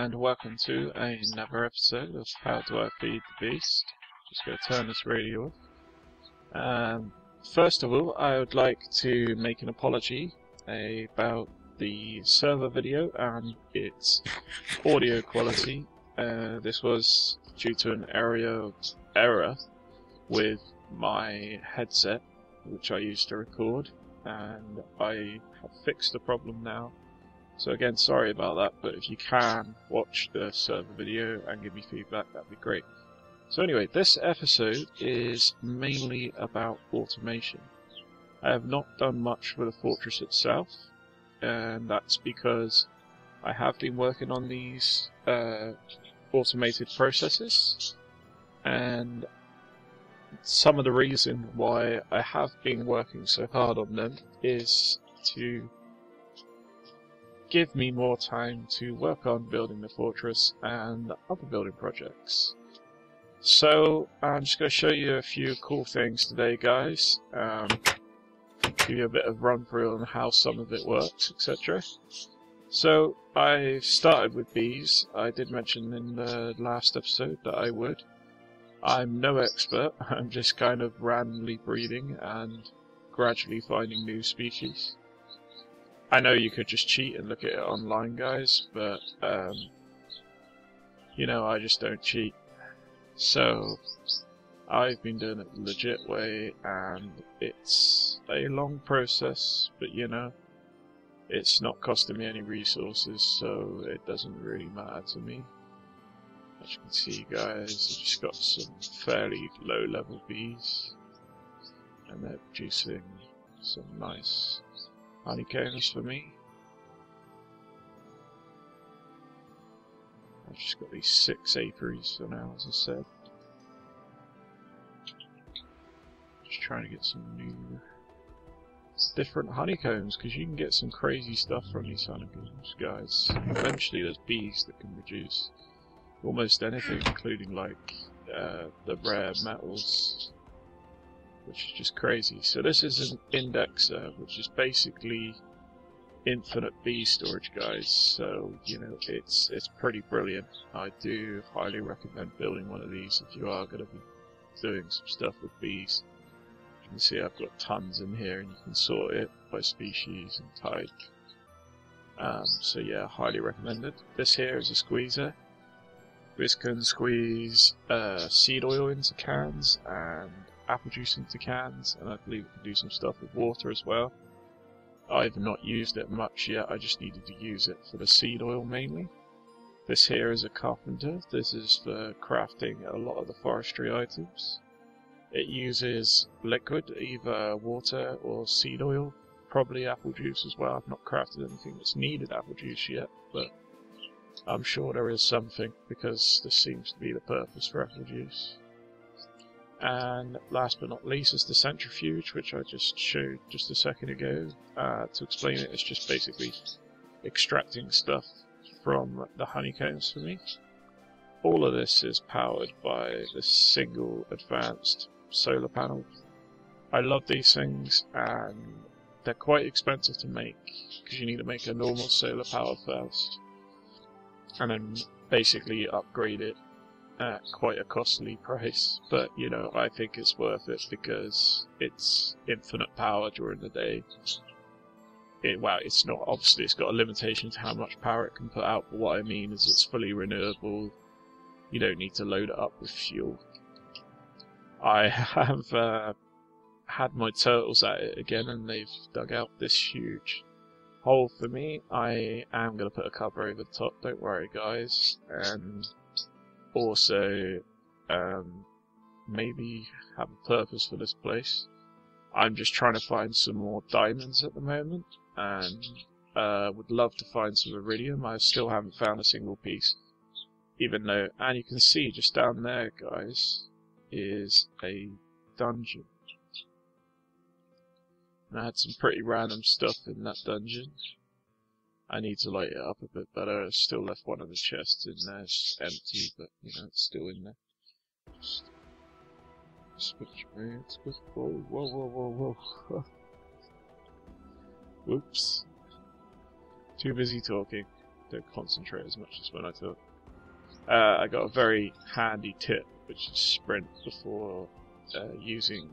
and welcome to another episode of How Do I Feed the Beast. Just going to turn this radio off. First of all, I would like to make an apology about the server video and its audio quality. This was due to an error with my headset, which I used to record, and I have fixed the problem now. So again, sorry about that, but if you can watch the server video and give me feedback, that'd be great. So anyway, this episode is mainly about automation. I have not done much for the fortress itself, and that's because I have been working on these automated processes, and some of the reason why I have been working so hard on them is to give me more time to work on building the fortress and other building projects. So I'm just going to show you a few cool things today, guys. Give you a bit of run through on how some of it works, etc. So I started with bees. I did mention in the last episode that I would. I'm no expert. I'm just kind of randomly breeding and gradually finding new species. I know you could just cheat and look at it online, guys, but you know, I just don't cheat. So I've been doing it the legit way, and it's a long process, but you know, it's not costing me any resources, so it doesn't really matter to me. As you can see, guys, I've just got some fairly low level bees, and they're producing some nice honeycombs for me. I've just got these 6 apiaries for now, as I said. Just trying to get some new different honeycombs, because you can get some crazy stuff from these honeycombs, guys. Eventually there's bees that can produce almost anything, including like the rare metals, which is just crazy. So this is an indexer, which is basically infinite bee storage, guys. So you know, it's pretty brilliant. I do highly recommend building one of these if you are going to be doing some stuff with bees. You can see I've got tons in here, and you can sort it by species and type. So yeah, highly recommended. This here is a squeezer. This can squeeze seed oil into cans and apple juice into cans, and I believe it can do some stuff with water as well. I've not used it much yet, I just needed to use it for the seed oil mainly. This here is a carpenter. This is for crafting a lot of the forestry items. It uses liquid, either water or seed oil, probably apple juice as well. I've not crafted anything that's needed apple juice yet, but I'm sure there is something, because this seems to be the purpose for apple juice. And last but not least is the centrifuge, which I just showed just a second ago. To explain it, it's just basically extracting stuff from the honeycombs for me. All of this is powered by this single advanced solar panel. I love these things, and they're quite expensive to make, because you need to make a normal solar power first, and then basically upgrade it at quite a costly price. But you know, I think it's worth it because it's infinite power during the day. Well, it's not, obviously it's got a limitation to how much power it can put out, but what I mean is it's fully renewable. You don't need to load it up with fuel. I have had my turtles at it again, and they've dug out this huge hole for me. I am going to put a cover over the top, don't worry guys, and also maybe have a purpose for this place. I'm just trying to find some more diamonds at the moment, and would love to find some iridium. I still haven't found a single piece, even though, and you can see just down there, guys, is a dungeon. And I had some pretty random stuff in that dungeon. I need to light it up a bit better. I still left one of the chests in there. It's empty, but you know, it's still in there. Just switch modes. Whoa, whoa, whoa, whoa, whoa. Whoops. Too busy talking. don't concentrate as much as when I thought. I got a very handy tip, which is sprint before using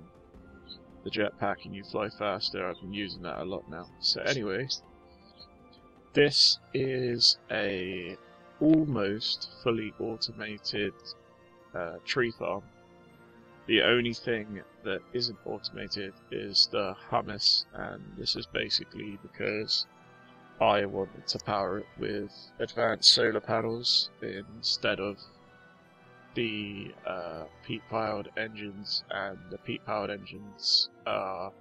the jetpack and you fly faster. I've been using that a lot now. So anyway, this is a almost fully automated tree farm. The only thing that isn't automated is the hummus, and this is basically because I wanted to power it with advanced solar panels instead of the peat-powered engines, and the peat-powered engines are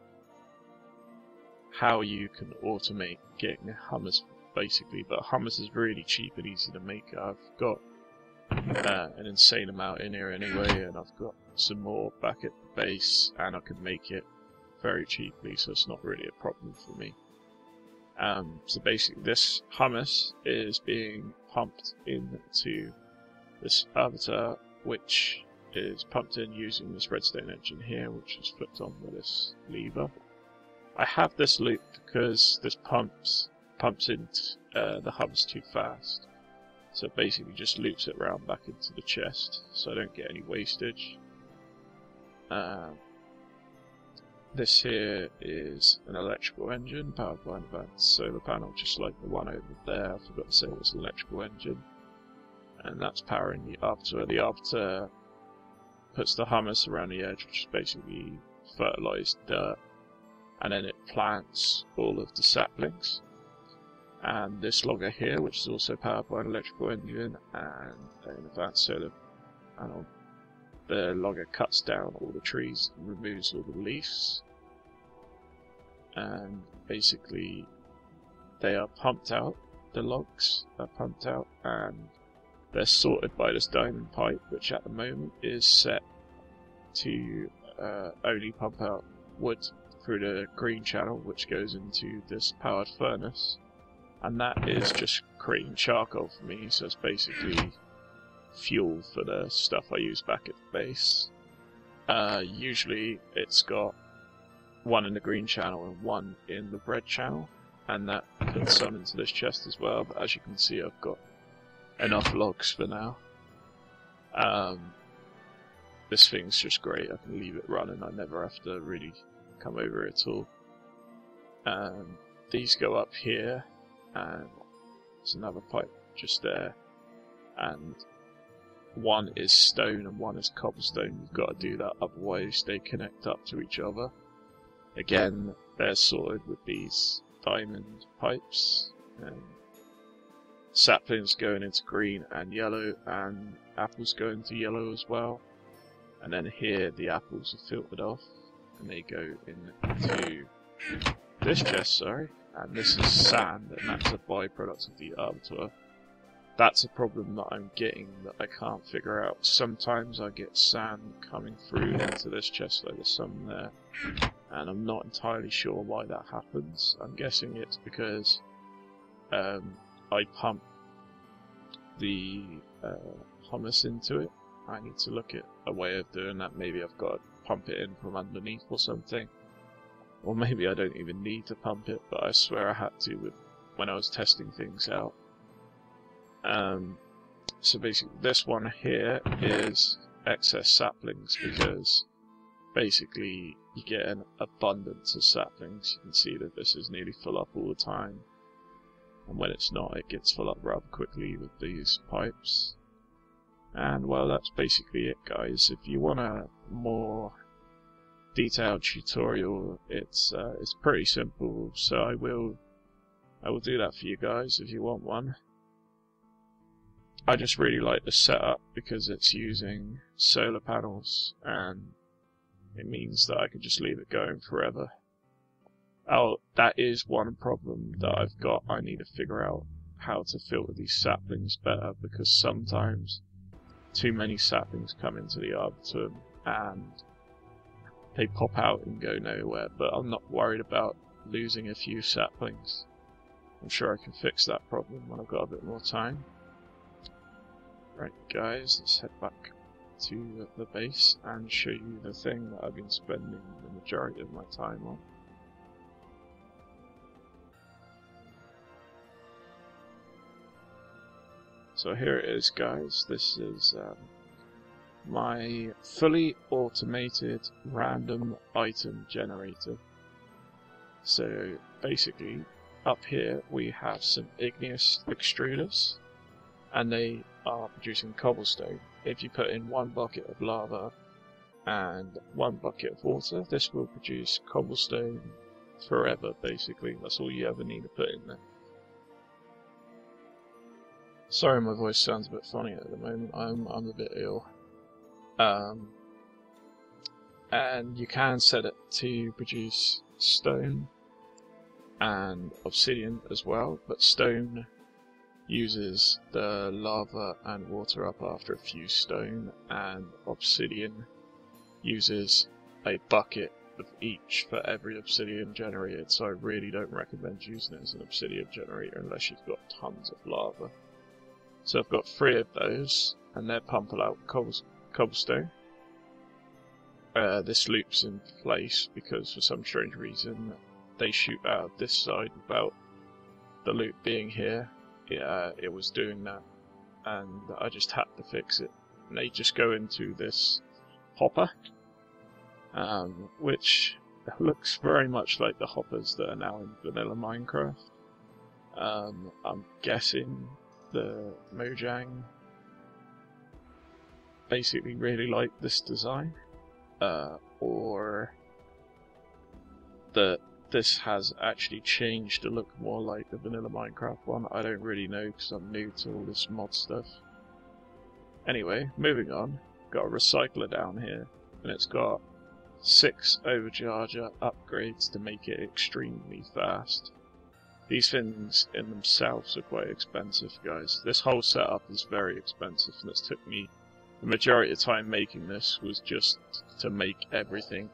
how you can automate getting hummus, basically. But hummus is really cheap and easy to make. I've got an insane amount in here anyway, and I've got some more back at the base, and I can make it very cheaply, so it's not really a problem for me. So basically this hummus is being pumped into this avatar, which is pumped in using this redstone engine here, which is flipped on with this lever. I have this loop because this pumps into the hummus too fast, so it basically just loops it round back into the chest, so I don't get any wastage. This here is an electrical engine powered by an advanced solar panel, just like the one over there. I forgot to say it was an electrical engine. And that's powering the arbiter. The arbiter puts the hummus around the edge, which is basically fertilized dirt, and then it plants all of the saplings. And this logger here, which is also powered by an electrical engine and an advanced solar panel, the logger cuts down all the trees and removes all the leaves, and basically they are pumped out, the logs are pumped out, and they're sorted by this diamond pipe, which at the moment is set to only pump out wood through the green channel, which goes into this powered furnace, and that is just creating charcoal for me, so it's basically fuel for the stuff I use back at the base. Usually it's got one in the green channel and one in the red channel, and that puts some into this chest as well, but as you can see I've got enough logs for now. This thing's just great, I can leave it running, I never have to really come over it at all. These go up here, and there's another pipe just there, and one is stone and one is cobblestone. You've got to do that, otherwise they connect up to each other. Again, they're sorted with these diamond pipes, and saplings going into green and yellow, and apples go into yellow as well. And then here the apples are filtered off and they go into this chest, sorry, and this is sand, and that's a byproduct of the arbiter. That's a problem that I'm getting that I can't figure out. Sometimes I get sand coming through into this chest, like there's some there, and I'm not entirely sure why that happens. I'm guessing it's because I pump the hummus into it. I need to look at a way of doing that. Maybe I've got to pump it in from underneath or something, or maybe I don't even need to pump it, but I swear I had to when I was testing things out. So basically this one here is excess saplings, because basically you get an abundance of saplings. You can see that this is nearly full up all the time, and when it's not, it gets full up rather quickly with these pipes. And well, that's basically it, guys. If you want a more detailed tutorial, it's pretty simple, so I will do that for you guys if you want one. I just really like the setup because it's using solar panels, and it means that I can just leave it going forever. Oh, that is one problem that I've got. I need to figure out how to filter these saplings better, because sometimes too many saplings come into the arbiter and they pop out and go nowhere, but I'm not worried about losing a few saplings. I'm sure I can fix that problem when I've got a bit more time. Right guys, let's head back to the base and show you the thing that I've been spending the majority of my time on. So here it is, guys. This is my fully automated random item generator. So basically, up here we have some igneous extruders, and they are producing cobblestone. If you put in 1 bucket of lava and 1 bucket of water, this will produce cobblestone forever, basically. That's all you ever need to put in there. Sorry, my voice sounds a bit funny at the moment. I'm a bit ill. And you can set it to produce stone and obsidian as well, but stone uses the lava and water up after a few stone, and obsidian uses a bucket of each for every obsidian generated, so I really don't recommend using it as an obsidian generator unless you've got tons of lava. So I've got 3 of those, and they're pumping out cobblestone. This loops in place because for some strange reason they shoot out this side without the loop being here. Yeah, it was doing that, and I just had to fix it. And they just go into this hopper, which looks very much like the hoppers that are now in vanilla Minecraft. I'm guessing the Mojang basically really liked this design, or that this has actually changed to look more like the vanilla Minecraft one. I don't really know because I'm new to all this mod stuff. Anyway, moving on, got a recycler down here, and it's got 6 overcharger upgrades to make it extremely fast. These things in themselves are quite expensive, guys. This whole setup is very expensive, and it's took me the majority of the time making this was just to make everything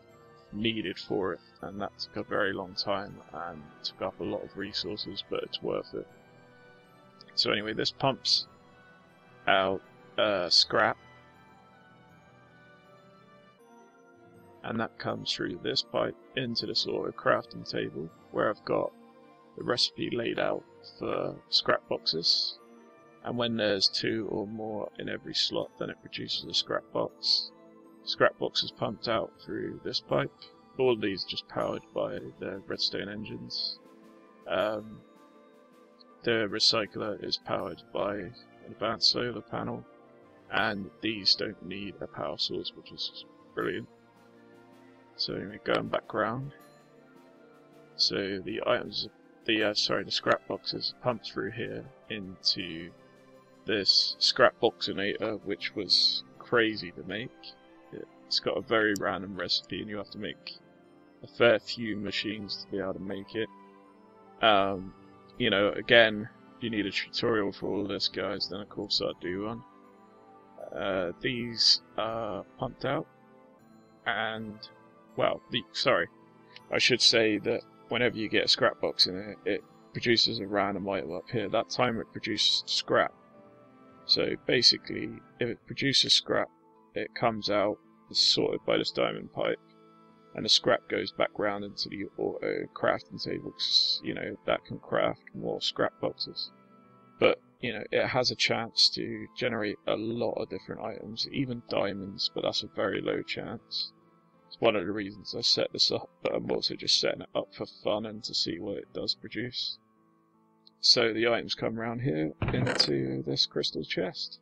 needed for it, and that took a very long time and took up a lot of resources, but it's worth it. So anyway, this pumps out scrap, and that comes through this pipe into this auto crafting table where I've got the recipe laid out for scrap boxes, and when there's 2 or more in every slot, then it produces a scrap box. Scrap box is pumped out through this pipe. All of these are just powered by the redstone engines. The recycler is powered by an advanced solar panel, and these don't need a power source, which is brilliant. So anyway, going back around. So the items, the scrap boxes are pumped through here into this scrap boxinator, which was crazy to make. It's got a very random recipe, and you have to make a fair few machines to be able to make it. You know, again, if you need a tutorial for all this, guys, then of course I'll do one. These are pumped out, and, well, I should say that whenever you get a scrap box in it, it produces a random item up here. That time it produces scrap. So basically, if it produces scrap, it comes out, is sorted by this diamond pipe, and the scrap goes back round into the auto crafting table, because, you know, that can craft more scrap boxes. But, you know, it has a chance to generate a lot of different items, even diamonds, but that's a very low chance. It's one of the reasons I set this up, but I'm also just setting it up for fun and to see what it does produce. So the items come around here into this crystal chest.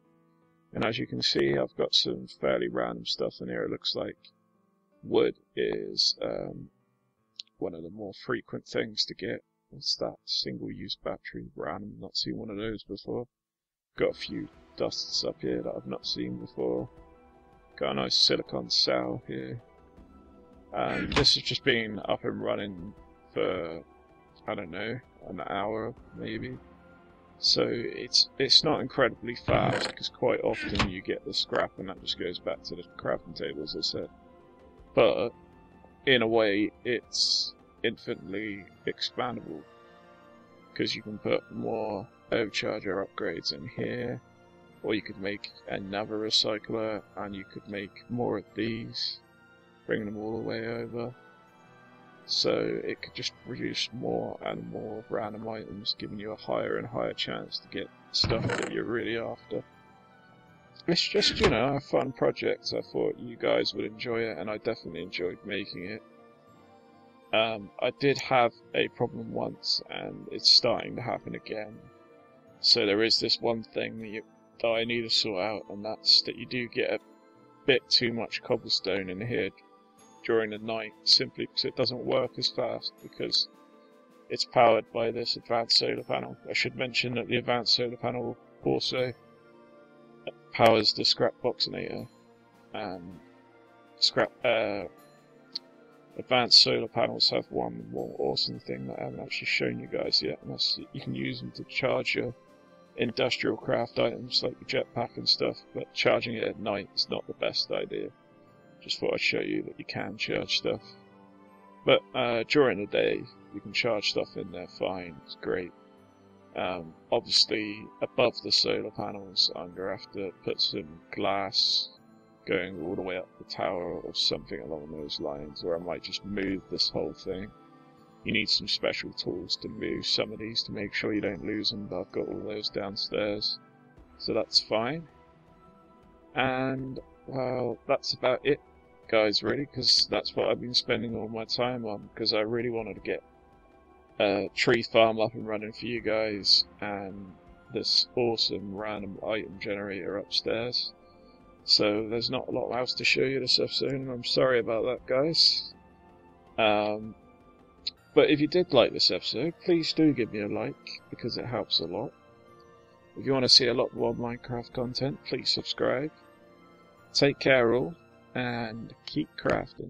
And as you can see, I've got some fairly random stuff in here. It looks like wood is one of the more frequent things to get. What's that? Single-use battery. Random. Not seen one of those before. Got a few dusts up here that I've not seen before. Got a nice silicon cell here. This has just been up and running for, I don't know, an hour maybe. So it's not incredibly fast, because quite often you get the scrap and that just goes back to the crafting table, as I said. But in a way, it's infinitely expandable, because you can put more overcharger upgrades in here, or you could make another recycler, and you could make more of these, bring them all the way over. so it could just produce more and more random items, giving you a higher and higher chance to get stuff that you're really after. It's just, you know, a fun project. I thought you guys would enjoy it, and I definitely enjoyed making it. I did have a problem once, and it's starting to happen again. So there is this one thing that I need to sort out, and that's that you do get a bit too much cobblestone in here during the night, simply because it doesn't work as fast, because it's powered by this advanced solar panel. I should mention that the advanced solar panel also powers the scrap boxinator, and advanced solar panels have one more awesome thing that I haven't actually shown you guys yet, and that's you can use them to charge your industrial craft items like your jetpack and stuff, but charging it at night is not the best idea. Just thought I'd show you that you can charge stuff. But during the day, you can charge stuff in there fine, it's great. Obviously, above the solar panels, I'm going to have to put some glass going all the way up the tower or something along those lines, or I might just move this whole thing. You need some special tools to move some of these to make sure you don't lose them, but I've got all those downstairs, so that's fine. And, well, that's about it, guys, really, because that's what I've been spending all my time on, because I really wanted to get a tree farm up and running for you guys, and this awesome random item generator upstairs. So there's not a lot else to show you this episode, and I'm sorry about that, guys. But if you did like this episode, please do give me a like, because it helps a lot. If you want to see a lot more Minecraft content, please subscribe. Take care all, and keep crafting.